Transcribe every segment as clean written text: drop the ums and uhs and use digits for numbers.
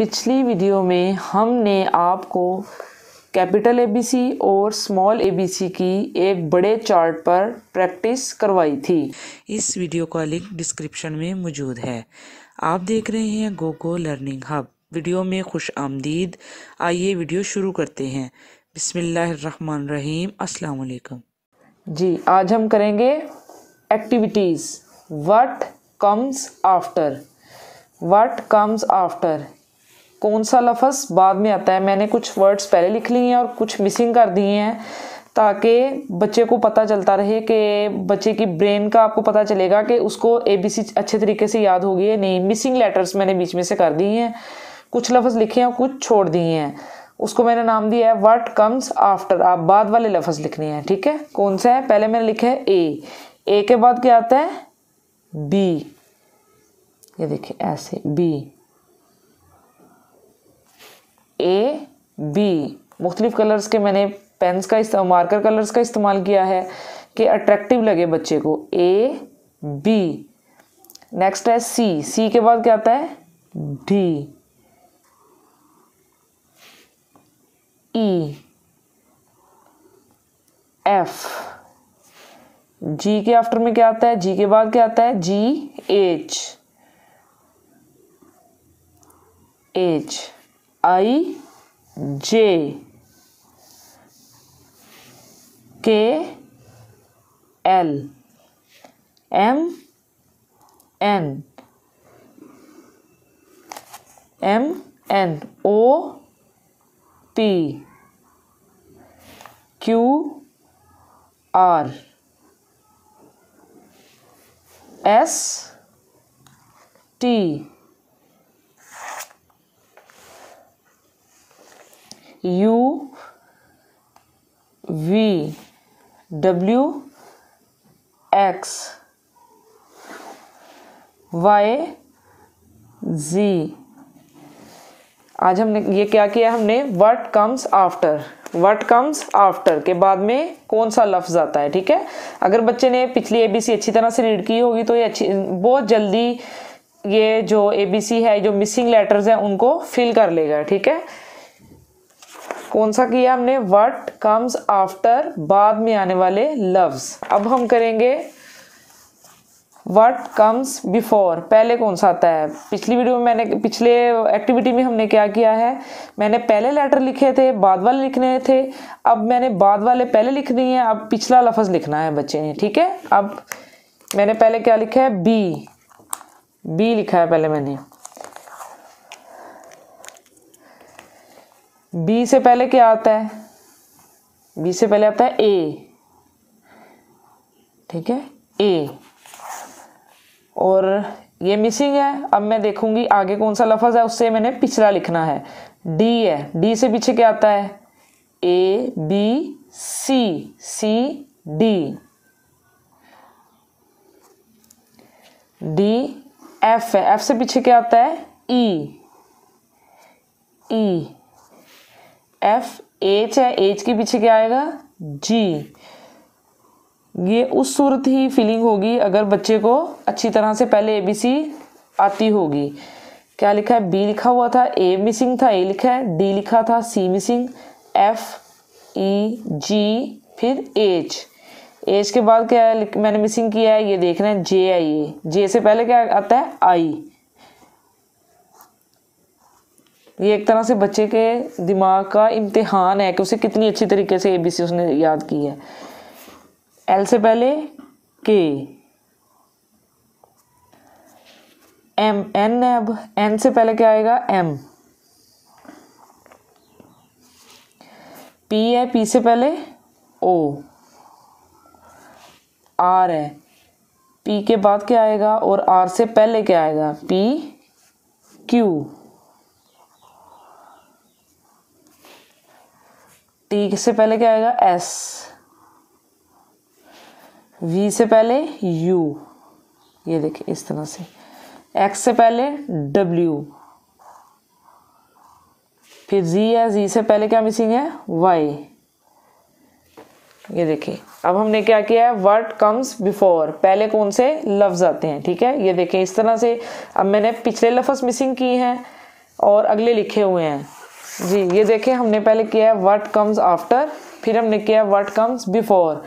पिछली वीडियो में हमने आपको कैपिटल एबीसी और स्मॉल एबीसी की एक बड़े चार्ट पर प्रैक्टिस करवाई थी। इस वीडियो का लिंक डिस्क्रिप्शन में मौजूद है। आप देख रहे हैं गोगो लर्निंग हब। वीडियो में खुश आमदीद। आइए वीडियो शुरू करते हैं। बिस्मिल्लाहिर्रहमानिर्रहीम। अस्सलाम वालेकुम। जी, आज हम करेंगे activities. What comes after. What comes after, कौन सा लफ्ज़ बाद में आता है। मैंने कुछ वर्ड्स पहले लिख लिए हैं और कुछ मिसिंग कर दिए हैं ताकि बच्चे को पता चलता रहे कि बच्चे की ब्रेन का आपको पता चलेगा कि उसको एबीसी अच्छे तरीके से याद होगी है नहीं। मिसिंग लेटर्स मैंने बीच में से कर दिए हैं, कुछ लफ्ज़ लिखे हैं और कुछ छोड़ दिए हैं। उसको मैंने नाम दिया है व्हाट कम्स आफ्टर। आप बाद वाले लफ्ज़ लिखने हैं, ठीक है। कौन सा है, पहले मैंने लिखा है ए के बाद क्या आता है बी। ये देखिए ऐसे बी, ए बी। मुख्तलिफ कलर्स के मैंने पेन्स का मार्कर कलर्स का इस्तेमाल किया है कि अट्रैक्टिव लगे बच्चे को। A B. नेक्स्ट है सी के बाद क्या आता है डी, ई, एफ। जी के आफ्टर में क्या आता है, जी के बाद क्या आता है जी, H, I, J, K, L, M, N, O, P, Q, R, S, T, U, V, W, X, Y, Z. आज हमने ये क्या किया, हमने what comes after. What comes after के बाद में कौन सा लफ्ज आता है, ठीक है। अगर बच्चे ने पिछली एबीसी अच्छी तरह से रीड की होगी तो ये बहुत जल्दी ये जो एबीसी है, जो मिसिंग लेटर्स हैं उनको फिल कर लेगा, ठीक है। कौन सा किया हमने, व्हाट कम्स आफ्टर, बाद में आने वाले लफ्ज। अब हम करेंगे व्हाट कम्स बिफोर, पहले कौन सा आता है। पिछली वीडियो में पिछले एक्टिविटी में हमने क्या किया है, मैंने पहले लेटर लिखे थे, बाद वाले लिखने थे। अब मैंने बाद वाले पहले लिख दिए हैं, अब पिछला लफ्ज लिखना है बच्चे ने, ठीक है। अब मैंने पहले क्या लिखा है, बी लिखा है पहले मैंने। बी से पहले क्या आता है, बी से पहले आता है ए, ठीक है, ए। और ये मिसिंग है। अब मैं देखूंगी आगे कौन सा लफ्ज है, उससे मैंने पिछला लिखना है। डी है, डी से पीछे क्या आता है A B C D, F है, एफ से पीछे क्या आता है ई, एफ, एच है, एच के पीछे क्या आएगा जी। ये उस सूरत ही फीलिंग होगी अगर बच्चे को अच्छी तरह से पहले एबीसी आती होगी। क्या लिखा है, बी लिखा हुआ था, ए मिसिंग था, ए लिखा है, डी लिखा था, सी मिसिंग, एफ, ई, जी, फिर एच के बाद क्या है मैंने मिसिंग किया है, ये देखना है जे है। ये जे से पहले क्या आता है आई। ये एक तरह से बच्चे के दिमाग का इम्तिहान है कि उसे कितनी अच्छी तरीके से एबीसी उसने याद की है। एल से पहले के, एन है। अब एन से पहले क्या आएगा एम, पी है, पी से पहले ओ, आर है, पी के बाद क्या आएगा और आर से पहले क्या आएगा पी, क्यू, टी से पहले क्या आएगा एस, वी से पहले यू, ये देखिए इस तरह से, एक्स से पहले डब्ल्यू, फिर जी है, जी से पहले क्या मिसिंग है वाई। ये देखिए अब हमने क्या किया है, व्हाट कम्स बिफोर, पहले कौन से लफ्ज आते हैं, ठीक है। ये देखिए इस तरह से अब मैंने पिछले लफ्ज मिसिंग किए हैं और अगले लिखे हुए हैं जी। ये देखें, हमने पहले किया है व्हाट कम्स आफ्टर, फिर हमने किया व्हाट कम्स बिफोर।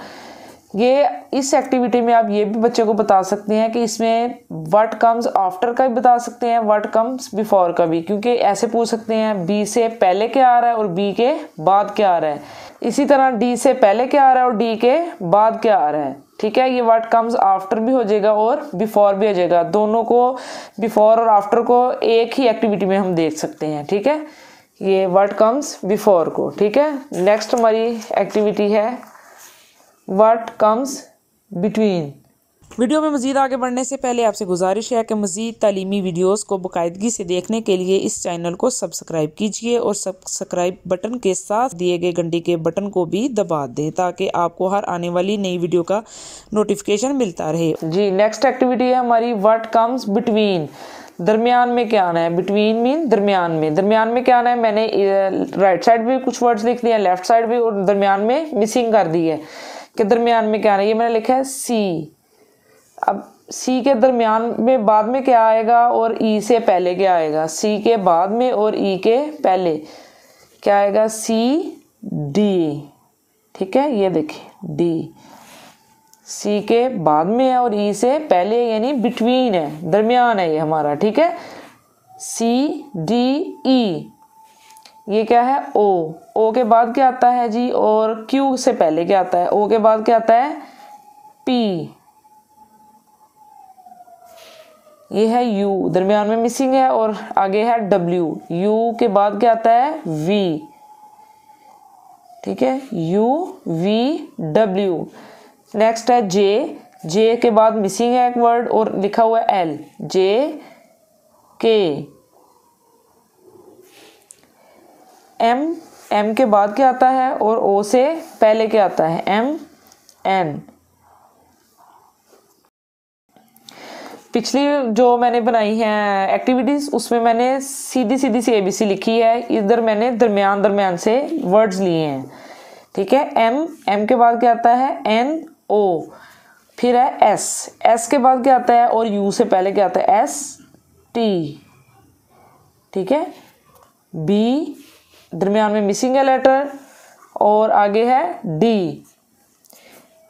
ये इस एक्टिविटी में आप ये भी बच्चे को बता सकते हैं कि इसमें व्हाट कम्स आफ्टर का भी बता सकते हैं, व्हाट कम्स बिफोर का भी, क्योंकि ऐसे पूछ सकते हैं बी से पहले क्या आ रहा है और बी के बाद क्या आ रहा है। इसी तरह डी से पहले क्या आ रहा है और डी के बाद क्या आ रहा है। ठीक है, ये व्हाट कम्स आफ्टर भी हो जाएगा और बिफोर भी हो जाएगा। दोनों को, बिफोर और आफ्टर को एक ही एक्टिविटी में हम देख सकते हैं। ठीक है, ये व्हाट कम्स बिफोर को। ठीक है, नेक्स्ट हमारी एक्टिविटी है व्हाट कम्स बिटवीन। वीडियो में मज़ीद आगे बढ़ने से पहले आपसे गुजारिश है कि मज़ीद तालीमी वीडियोस को बाकायदगी से देखने के लिए इस चैनल को सब्सक्राइब कीजिए और सब्सक्राइब बटन के साथ दिए गए घंटी के बटन को भी दबा दें ताकि आपको हर आने वाली नई वीडियो का नोटिफिकेशन मिलता रहे जी। नेक्स्ट एक्टिविटी है हमारी व्हाट कम्स बिटवीन। दरमियान में क्या आना है। बिटवीन मीन दरमियान में। दरमियान में क्या आना है, मैंने राइट साइड भी कुछ वर्ड्स लिख दिए हैं, लेफ्ट साइड भी, और दरमियान में मिसिंग कर दी है कि दरमियान में क्या आना है। ये मैंने लिखा है सी। अब सी के दरमियान में बाद में क्या आएगा और ई से पहले क्या आएगा। सी के बाद में और ई के पहले क्या आएगा, सी डी। ठीक है, ये देखिए डी सी के बाद में है और ई से पहले, यानी बिटवीन है, दरमियान है ये हमारा। ठीक है, सी डी ई। ये क्या है, ओ। ओ के बाद क्या आता है जी, और क्यू से पहले क्या आता है, ओ के बाद क्या आता है, पी। ये है यू, दरमियान में मिसिंग है, और आगे है डब्ल्यू। यू के बाद क्या आता है, वी। ठीक है, यू वी डब्ल्यू। नेक्स्ट है जे। जे के बाद मिसिंग है एक वर्ड और लिखा हुआ है एल। जे के। एम। एम के बाद क्या आता है और ओ से पहले क्या आता है, एम एन। पिछली जो मैंने बनाई है एक्टिविटीज उसमें मैंने सीधी सीधी सी एबीसी लिखी है, इधर मैंने दरमियान दरमियान से वर्ड्स लिए हैं। ठीक है, एम। एम के बाद क्या आता है, एन ओ। फिर है एस। एस के बाद क्या आता है और यू से पहले क्या आता है, एस टी। ठीक है, बी, दरमियान में मिसिंग है लेटर, और आगे है डी।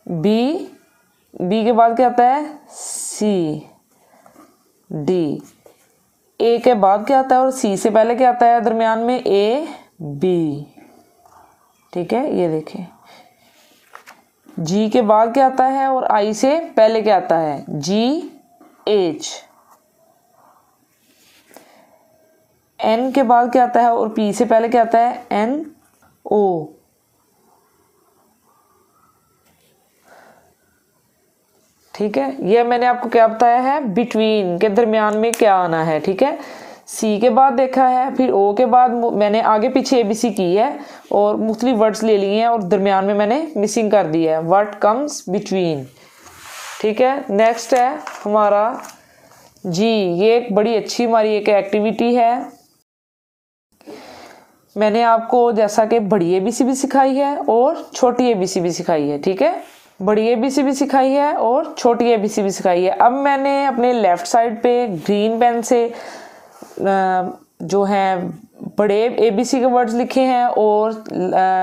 बी। बी के बाद क्या आता है, सी डी। ए के बाद क्या आता है और सी से पहले क्या आता है दरमियान में, ए बी। ठीक है, ये देखिए। जी के बाद क्या आता है और आई से पहले क्या आता है, जी एच। एन के बाद क्या आता है और पी से पहले क्या आता है, एन ओ। ठीक है, ये मैंने आपको क्या बताया है, बिटवीन के दरमियान में क्या आना है। ठीक है, सी के बाद देखा है, फिर ओ के बाद मैंने आगे पीछे एबीसी की है और मुख्तलिफ वर्ड्स ले लिए हैं और दरमियान में मैंने मिसिंग कर दी है, व्हाट कम्स बिटवीन। ठीक है, नेक्स्ट है हमारा जी। ये एक बड़ी अच्छी हमारी एक एक्टिविटी है। मैंने आपको जैसा कि बड़ी एबीसी भी सिखाई है और छोटी एबीसी भी सिखाई है। ठीक है, बड़ी एबीसी भी सिखाई है और छोटी एबीसी भी सिखाई है। अब मैंने अपने लेफ्ट साइड पे ग्रीन पेन से जो हैं बड़े एबीसी के वर्ड्स लिखे हैं और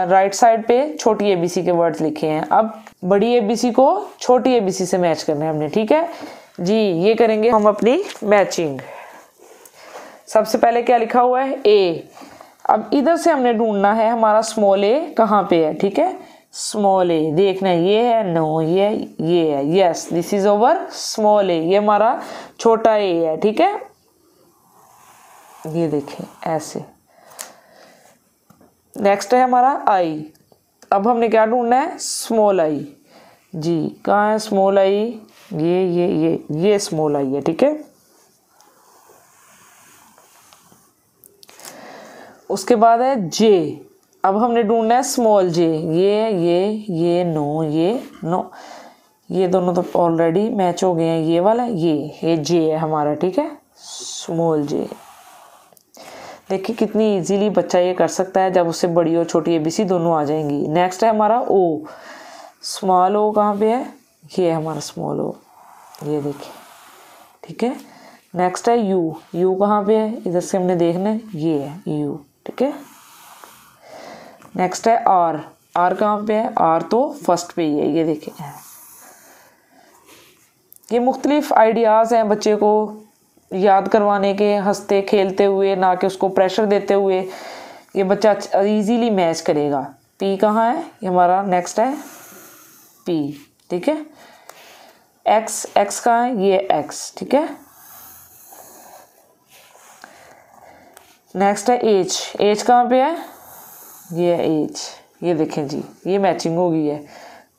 राइट साइड पे छोटी एबीसी के वर्ड्स लिखे हैं। अब बड़ी एबीसी को छोटी एबीसी से मैच करना है हमने। ठीक है जी, ये करेंगे हम अपनी मैचिंग। सबसे पहले क्या लिखा हुआ है, ए। अब इधर से हमने ढूंढना है हमारा स्मॉल ए कहाँ पे है। ठीक है, स्मॉल ए देखना है, ये है, नो ये है, yes this is our small a, ये हमारा छोटा ए है। ठीक है, ये देखें ऐसे। नेक्स्ट है हमारा आई। अब हमने क्या ढूंढना है, स्मॉल आई। जी कहाँ है स्मॉल आई, ये स्मॉल आई है। ठीक है, उसके बाद है जे। अब हमने ढूंढना है स्मॉल जे। ये नो, ये दोनों तो ऑलरेडी मैच हो गए हैं। ये वाला ये जे है हमारा। ठीक है, स्मॉल जे। देखिए कितनी इजीली बच्चा ये कर सकता है जब उससे बड़ी और छोटी एबीसी दोनों आ जाएंगी। नेक्स्ट है हमारा ओ। स्मॉल ओ कहाँ पे है, ये है हमारा स्मॉल ओ, ये देखिए। ठीक है, नेक्स्ट है यू, यू कहाँ पे है, इधर से हमने देखना है, ये है यू, ठीक है। नेक्स्ट है आर, आर कहाँ पे है, आर तो फर्स्ट पे ही है, ये देखिए। ये मुख्तलिफ आइडियाज़ हैं बच्चे को याद करवाने के, हंसते खेलते हुए, ना कि उसको प्रेशर देते हुए, ये बच्चा इजीली मैच करेगा। पी कहाँ है, ये हमारा नेक्स्ट है पी, ठीक है। एक्स, एक्स कहाँ है, ये एक्स, ठीक है। नेक्स्ट है एच, एच कहाँ पे है, ये एच, ये देखें जी, ये मैचिंग हो गई है।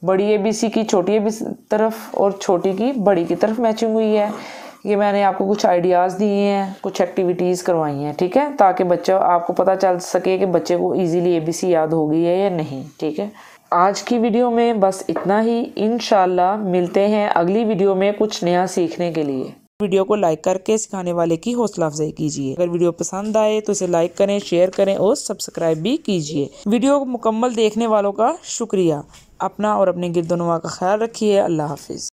बड़ी एबीसी की छोटी एबीसी तरफ और छोटी की बड़ी की तरफ मैचिंग हुई है। ये मैंने आपको कुछ आइडियाज़ दिए हैं, कुछ एक्टिविटीज़ करवाई हैं, ठीक है, ताकि बच्चा आपको पता चल सके कि बच्चे को इजीली एबीसी याद हो गई है या नहीं, ठीक है। आज की वीडियो में बस इतना ही। इंशाल्लाह मिलते हैं अगली वीडियो में कुछ नया सीखने के लिए। वीडियो को लाइक करके सिखाने वाले की हौसला अफजाई कीजिए। अगर वीडियो पसंद आए तो इसे लाइक करें, शेयर करें और सब्सक्राइब भी कीजिए। वीडियो को मुकम्मल देखने वालों का शुक्रिया। अपना और अपने गिरदोनवा का ख्याल रखिए। अल्लाह हाफिज़।